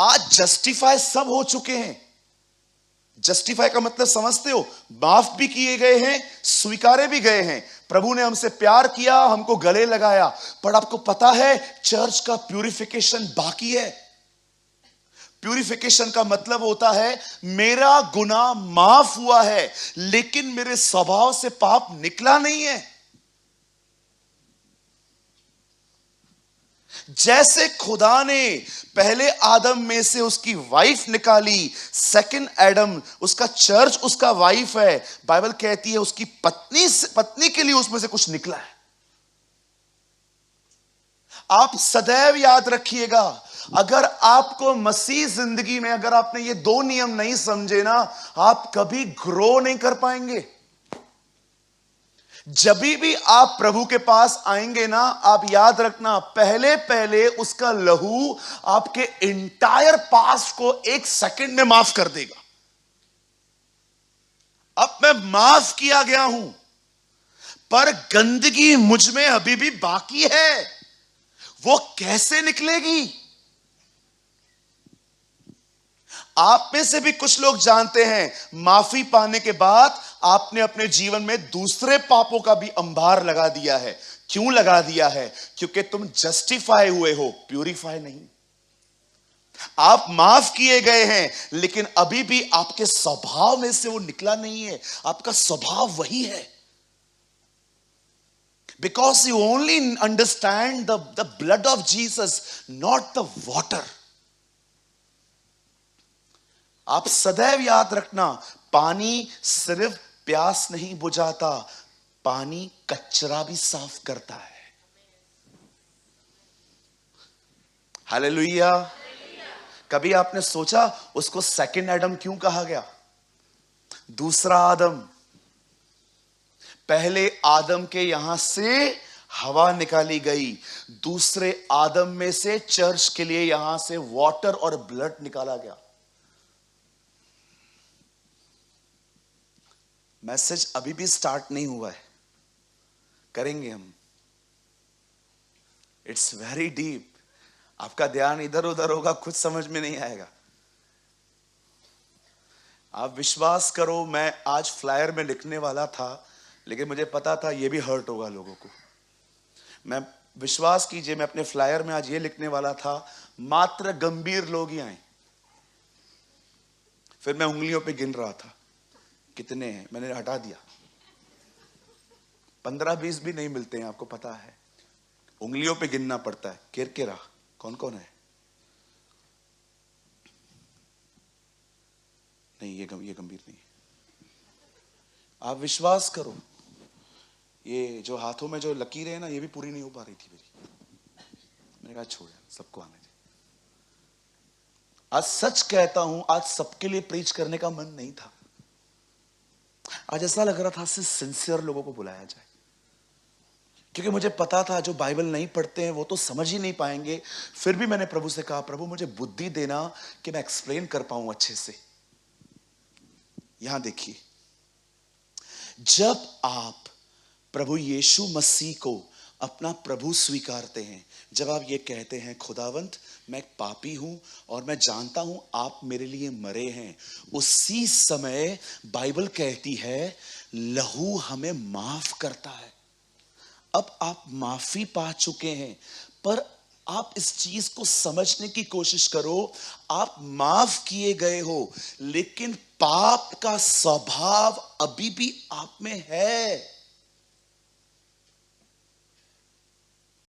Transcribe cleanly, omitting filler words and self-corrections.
आज जस्टिफाई सब हो चुके हैं। जस्टिफाई का मतलब समझते हो? माफ भी किए गए हैं, स्वीकारे भी गए हैं। प्रभु ने हमसे प्यार किया, हमको गले लगाया। पर आपको पता है चर्च का प्यूरिफिकेशन बाकी है। प्यूरिफिकेशन का मतलब होता है मेरा गुनाह माफ हुआ है, लेकिन मेरे स्वभाव से पाप निकला नहीं है। जैसे खुदा ने पहले आदम में से उसकी वाइफ निकाली, सेकंड एडम उसका चर्च उसका वाइफ है, बाइबल कहती है उसकी पत्नी के लिए उसमें से कुछ निकला है। आप सदैव याद रखिएगा, अगर आपको मसीह जिंदगी में अगर आपने ये दो नियम नहीं समझे ना, आप कभी ग्रो नहीं कर पाएंगे। जब भी आप प्रभु के पास आएंगे ना, आप याद रखना पहले पहले उसका लहू आपके इंटायर पास्ट को एक सेकंड में माफ कर देगा। अब मैं माफ किया गया हूं, पर गंदगी मुझ में अभी भी बाकी है। वो कैसे निकलेगी? आप में से भी कुछ लोग जानते हैं, माफी पाने के बाद आपने अपने जीवन में दूसरे पापों का भी अंबार लगा दिया है। क्यों लगा दिया है? क्योंकि तुम जस्टिफाई हुए हो, प्यूरिफाई नहीं। आप माफ किए गए हैं, लेकिन अभी भी आपके स्वभाव में से वो निकला नहीं है। आपका स्वभाव वही है। Because you only understand the blood of Jesus, not the water. आप सदैव याद रखना, पानी सिर्फ प्यास नहीं बुझाता, पानी कचरा भी साफ करता है। हालेलुया। कभी आपने सोचा उसको सेकंड एडम क्यों कहा गया? दूसरा आदम। पहले आदम के यहां से हवा निकाली गई, दूसरे आदम में से चर्च के लिए यहां से वाटर और ब्लड निकाला गया। मैसेज अभी भी स्टार्ट नहीं हुआ है, करेंगे हम। It's very deep. आपका ध्यान इधर उधर होगा, कुछ समझ में नहीं आएगा। आप विश्वास करो, मैं आज फ्लायर में लिखने वाला था, लेकिन मुझे पता था ये भी हर्ट होगा लोगों को। मैं विश्वास कीजिए, मैं अपने फ्लायर में आज ये लिखने वाला था, मात्र गंभीर लोग ही आए। फिर मैं उंगलियों पे गिन रहा था कितने हैं, मैंने हटा दिया। 15-20 भी नहीं मिलते हैं, आपको पता है। उंगलियों पे गिनना पड़ता है। किरकिरा कौन कौन है? नहीं, ये गंभीर नहीं। आप विश्वास करो, ये जो हाथों में जो लकीरें हैं ना, ये भी पूरी नहीं हो पा रही थी मेरी। मैंने कहा छोड़, सबको आने दे। आज सच कहता हूं, आज सबके लिए प्रीच करने का मन नहीं था। आज ऐसा लग रहा था सिंसियर लोगों को बुलाया जाए, क्योंकि मुझे पता था जो बाइबल नहीं पढ़ते हैं वो तो समझ ही नहीं पाएंगे। फिर भी मैंने प्रभु से कहा, प्रभु मुझे बुद्धि देना कि मैं एक्सप्लेन कर पाऊं अच्छे से। यहां देखिए, जब आप प्रभु यीशु मसीह को अपना प्रभु स्वीकारते हैं, जब आप ये कहते हैं खुदावंत मैं एक पापी हूं और मैं जानता हूं आप मेरे लिए मरे हैं, उसी समय बाइबल कहती है लहू हमें माफ करता है। अब आप माफी पा चुके हैं, पर आप इस चीज को समझने की कोशिश करो, आप माफ किए गए हो, लेकिन पाप का स्वभाव अभी भी आप में है।